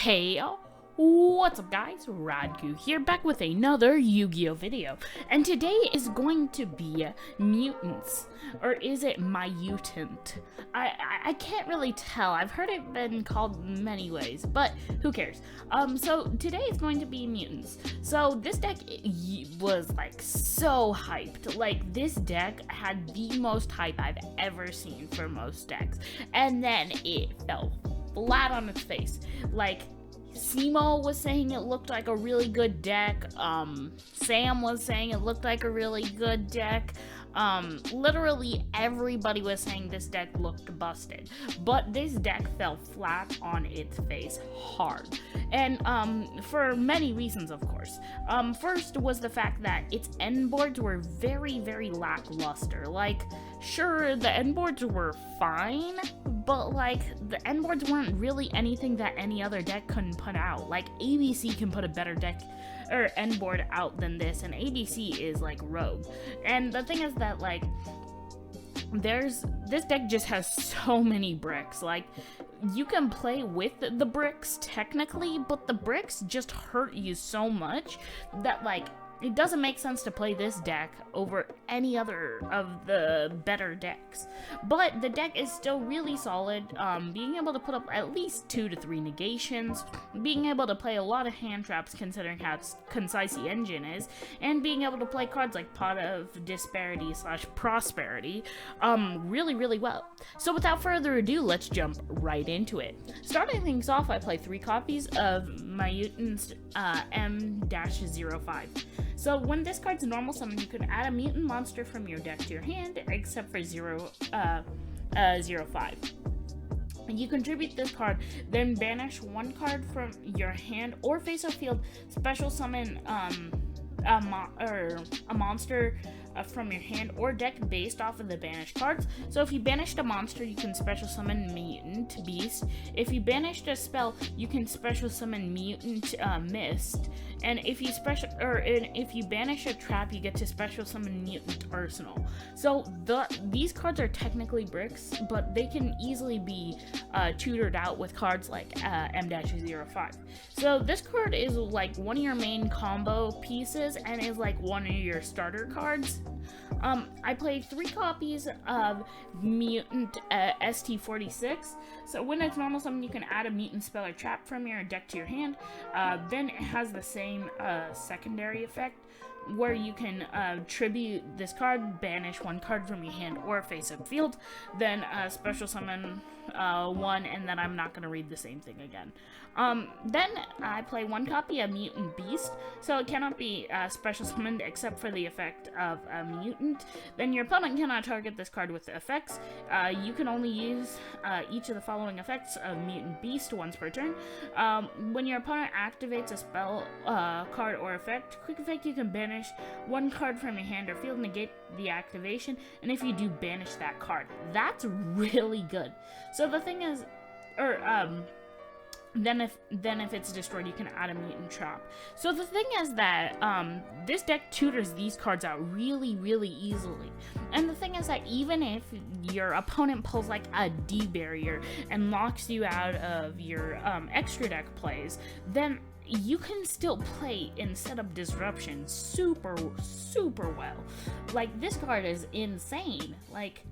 Hey, what's up guys? Radku here, back with another Yu-Gi-Oh video. And today is going to be Mutants. Or is it Myutant? I can't really tell. I've heard it been called many ways, but who cares? So today is going to be Mutants. So this deck was like so hyped. Like this deck had the most hype I've ever seen for most decks. And then it fell flat on its face. Like, Simo was saying it looked like a really good deck. Sam was saying it looked like a really good deck. Literally everybody was saying this deck looked busted. But this deck fell flat on its face hard. And, for many reasons, of course. First was the fact that its end boards were very, very lackluster. Like, sure, the end boards were fine, but, like, the end boards weren't really anything that any other deck couldn't put out. Like, ABC can put a better deck or end board out than this, and ABC is like rogue. And the thing is that, like, this deck just has so many bricks. Like, you can play with the bricks technically, but the bricks just hurt you so much that, like, it doesn't make sense to play this deck over any other of the better decks. But the deck is still really solid, being able to put up at least 2 to 3 negations, being able to play a lot of hand traps considering how concise the engine is, and being able to play cards like Pot of Disparity / Prosperity, really, really well. So without further ado, let's jump right into it. Starting things off, I play 3 copies of Myutant M-05. So when this card's normal summon, you can add a mutant monster from your deck to your hand, except for 05. You contribute this card, then banish 1 card from your hand or face or field, special summon a monster from your hand or deck based off of the banished cards. So if you banished a monster, you can special summon Mutant Beast. If you banished a spell, you can special summon Mutant Mist. And if you banish a trap, you get to special summon Mutant Arsenal. So these cards are technically bricks, but they can easily be tutored out with cards like M-05. So this card is like one of your main combo pieces and is like one of your starter cards. I played 3 copies of Mutant ST46. So when it's normal summon, you can add a mutant spell or trap from your deck to your hand. Then it has the same secondary effect, where you can tribute this card, banish 1 card from your hand or face up field, then special summon 1, and then I'm not going to read the same thing again. Then I play 1 copy of Mutant Beast, so it cannot be special summoned except for the effect of a mutant. Then your opponent cannot target this card with the effects. You can only use each of the following effects of Mutant Beast once per turn. When your opponent activates a spell, card, or effect, quick effect, you can banish 1 card from your hand or field, negate the activation, and if you do, banish that card. That's really good. So the thing is, then if it's destroyed, you can add a mutant trap. So the thing is that this deck tutors these cards out really, really easily. And the thing is that even if your opponent pulls like a D barrier and locks you out of your extra deck plays, then you can still play in setup disruption super, super well. Like, this card is insane. Like,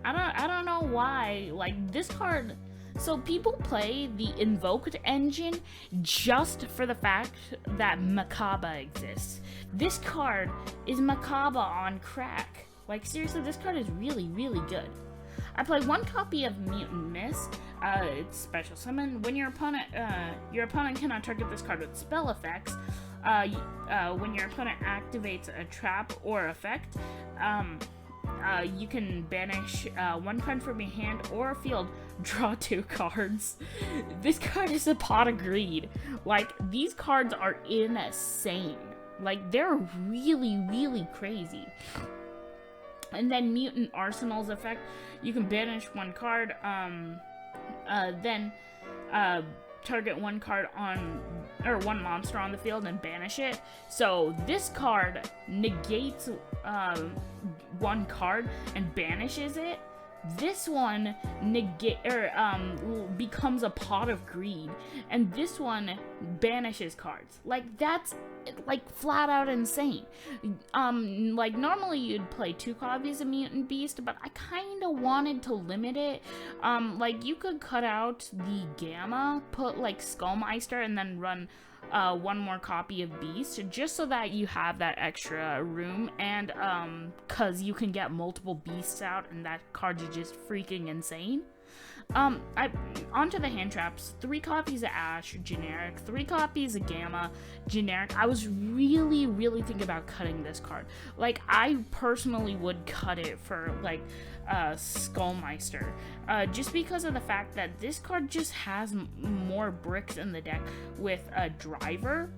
I don't know why. Like, this card. So people play the Invoked engine just for the fact that Makaba exists. This card is Makaba on crack. Like, seriously, this card is really, really good. I play 1 copy of Mutant Mist. It's special summon. When your opponent cannot target this card with spell effects. When your opponent activates a trap or effect, you can banish 1 card from your hand or field, draw 2 cards. This card is a pot of greed. Like, these cards are insane. Like, they're really, really crazy. And then Mutant Arsenal's effect, you can banish 1 card, then target 1 card or 1 monster on the field and banish it. So this card negates 1 card and banishes it. This one becomes a pot of greed, and this one banishes cards. Like, that's like flat out insane. Like, normally you'd play 2 copies of Mutant Beast, but I kind of wanted to limit it. Like, you could cut out the Gamma, put like Skullmeister, and then run 1 more copy of Beast, just so that you have that extra room, and cause you can get multiple Beasts out, and that card is just freaking insane. Onto the hand traps. 3 copies of Ash, generic. 3 copies of Gamma, generic. I was really thinking about cutting this card. Like, I personally would cut it for, like, Skullmeister. Just because of the fact that this card just has more bricks in the deck with a driver.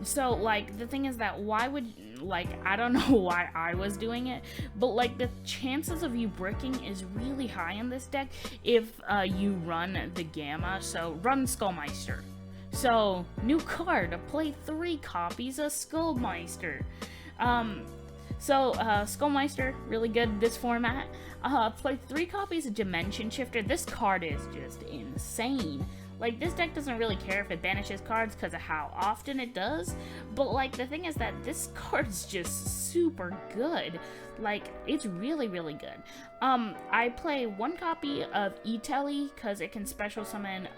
So, like, the thing is that why would, like, I don't know why I was doing it, but, like, the chances of you bricking is really high in this deck if you run the Gamma, so run Skullmeister. So, new card, play 3 copies of Skullmeister. Skullmeister, really good this format. Play 3 copies of Dimension Shifter. This card is just insane. Like, this deck doesn't really care if it banishes cards because of how often it does, but, like, the thing is that this card's just super good. Like, it's really good. I play 1 copy of E-Telly because it can special summon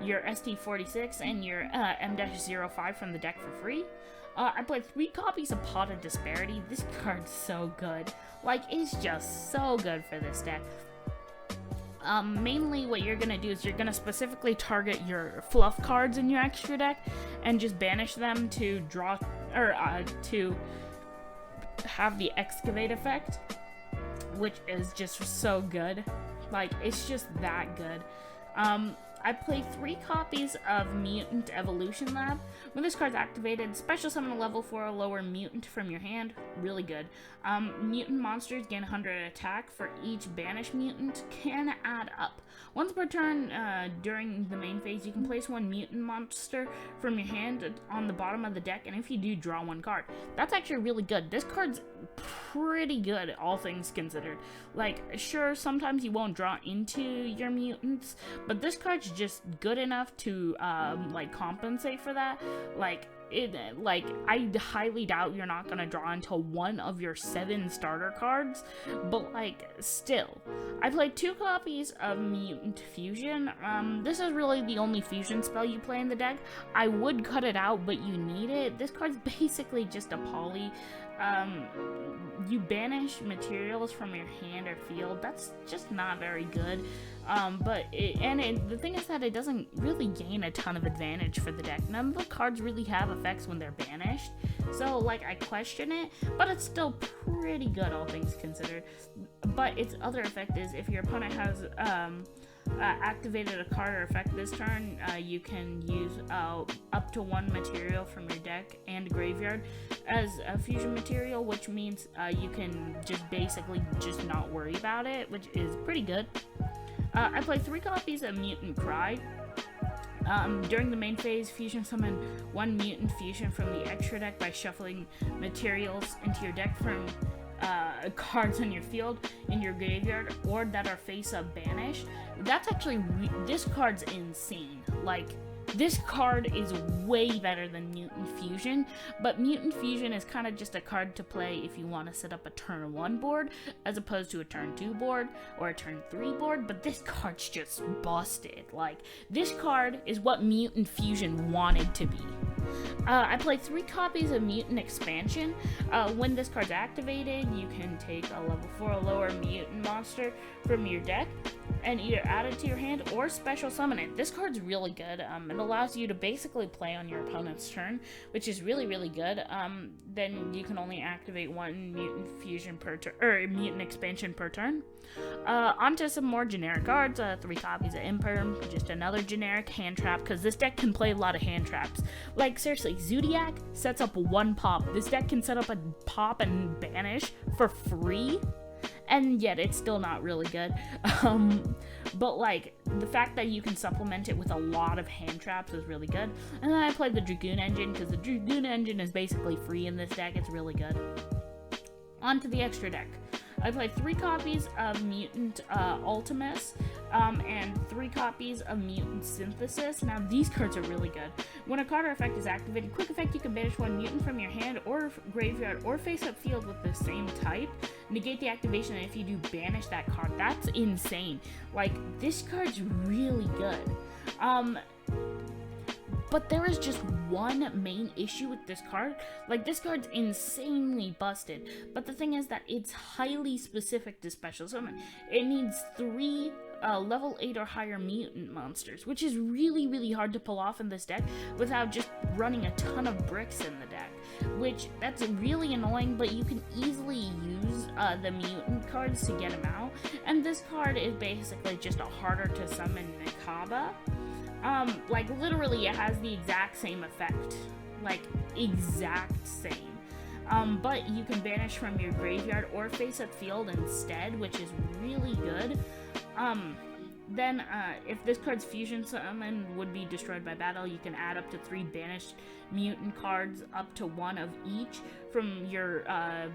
your ST46 and your M-05 from the deck for free. I played 3 copies of Pot of Disparity. This card's so good. Like, it's just so good for this deck. Mainly what you're gonna do is you're gonna specifically target your fluff cards in your extra deck and just banish them to draw, or to have the Excavate effect, which is just so good. Like, it's just that good. I play 3 copies of Mutant Evolution Lab. When this card's activated, special summon a level 4 or lower mutant from your hand. Really good. Mutant monsters gain 100 attack for each banished mutant. Can add up. Once per turn during the main phase, you can place 1 mutant monster from your hand on the bottom of the deck, and if you do, draw 1 card. That's actually really good. This card's pretty good, all things considered. Like, sure, sometimes you won't draw into your mutants, but this card's just good enough to like compensate for that. Like, I highly doubt you're not gonna draw until 1 of your 7 starter cards, but, like, still. I played 2 copies of Mutant Fusion. This is really the only fusion spell you play in the deck. I would cut it out, but you need it. This card's basically just a poly. You banish materials from your hand or field. That's just not very good. The thing is that it doesn't really gain a ton of advantage for the deck. None of the cards really have effects when they're banished. So, like, I question it, but it's still pretty good, all things considered. But its other effect is if your opponent has, activated a card or effect this turn, you can use up to 1 material from your deck and graveyard as a fusion material, which means you can just basically just not worry about it, which is pretty good. I play 3 copies of Mutant Cry. During the main phase, fusion summon 1 mutant fusion from the extra deck by shuffling materials into your deck from cards on your field, in your graveyard, or that are face-up banished. That's actually, this card's insane. Like, this card is way better than Mutant Fusion, but Mutant Fusion is kind of just a card to play if you want to set up a turn 1 board, as opposed to a turn 2 board, or a turn 3 board, but this card's just busted. Like, this card is what Mutant Fusion wanted to be. I play 3 copies of Mutant Expansion. When this card's activated, you can take a level 4 or lower mutant monster from your deck and either add it to your hand or special summon it. This card's really good. It allows you to basically play on your opponent's turn, which is really good. Then you can only activate 1 mutant fusion per turn, or mutant expansion per turn. Onto some more generic cards. 3 copies of Imperm, just another generic hand trap, because this deck can play a lot of hand traps. Like, seriously, Zodiac sets up 1 pop. This deck can set up a pop and banish for free, and yet it's still not really good. But, like, the fact that you can supplement it with a lot of hand traps is really good. And then I played the Dragoon Engine, because the Dragoon Engine is basically free in this deck. It's really good. On to the extra deck. I play 3 copies of Mutant Ultimus, and 3 copies of Mutant Synthesis. Now, these cards are really good. When a card or effect is activated, quick effect, you can banish 1 mutant from your hand or graveyard or face-up field with the same type. Negate the activation, and if you do, banish that card. That's insane. Like, this card's really good. But there is just one main issue with this card. Like, this card's insanely busted, but the thing is that it's highly specific to special summon. It needs 3 level 8 or higher mutant monsters, which is really, really hard to pull off in this deck without just running a ton of bricks in the deck, which that's really annoying, but you can easily use the mutant cards to get them out. And this card is basically just a harder to summon Nakaba. Like, literally, it has the exact same effect. Like, exact same. But you can banish from your graveyard or face-up field instead, which is really good. Then, if this card's fusion summon would be destroyed by battle, you can add up to 3 banished mutant cards, up to 1 of each, from your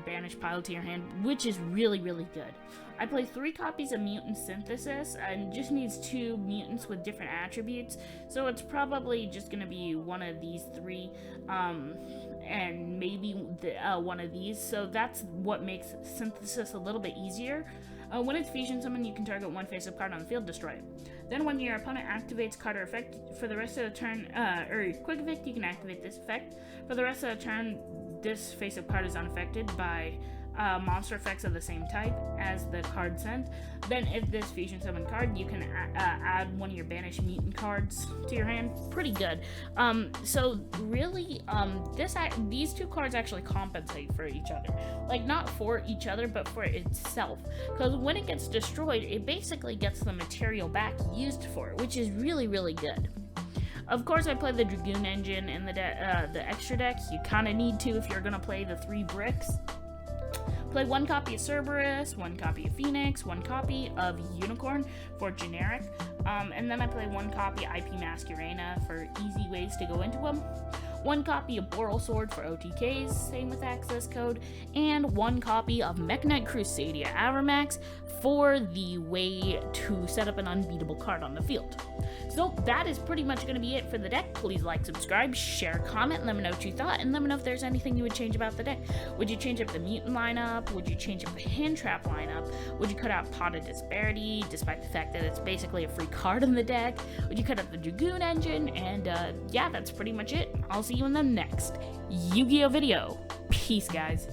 banished pile to your hand, which is really, really good. I play 3 copies of Mutant Synthesis, and just needs 2 mutants with different attributes, so it's probably just going to be one of these 3, and maybe one of these, so that's what makes Synthesis a little bit easier. When it's fusion summon, you can target 1 face-up card on the field, destroy it. Then when your opponent activates card or effect, for the rest of the turn, or quick effect, you can activate this effect. For the rest of the turn, this face-up card is unaffected by monster effects of the same type as the card sent. Then if this fusion summon card, you can add 1 of your banished mutant cards to your hand. Pretty good. So really, these 2 cards actually compensate for each other. Like, not for each other, but for itself. Because when it gets destroyed, it basically gets the material back used for it, which is really, really good. Of course, I play the Dragoon engine in the extra deck. You kind of need to if you're going to play the 3 bricks. Play 1 copy of Cerberus, 1 copy of Phoenix, 1 copy of Unicorn for generic, and then I play 1 copy IP Masquerena for easy ways to go into them, 1 copy of Boral Sword for OTKs, same with access code, and 1 copy of Mech Knight Crusadia Avramax for the way to set up an unbeatable card on the field. So that is pretty much going to be it for the deck. Please like, subscribe, share, comment, and let me know what you thought, and let me know if there's anything you would change about the deck. Would you change up the mutant lineup? Would you change up the hand trap lineup? Would you cut out Pot of Disparity, despite the fact that it's basically a free card in the deck? Would you cut out the Dragoon engine? And yeah, that's pretty much it. I'll see you in the next Yu-Gi-Oh video. Peace, guys.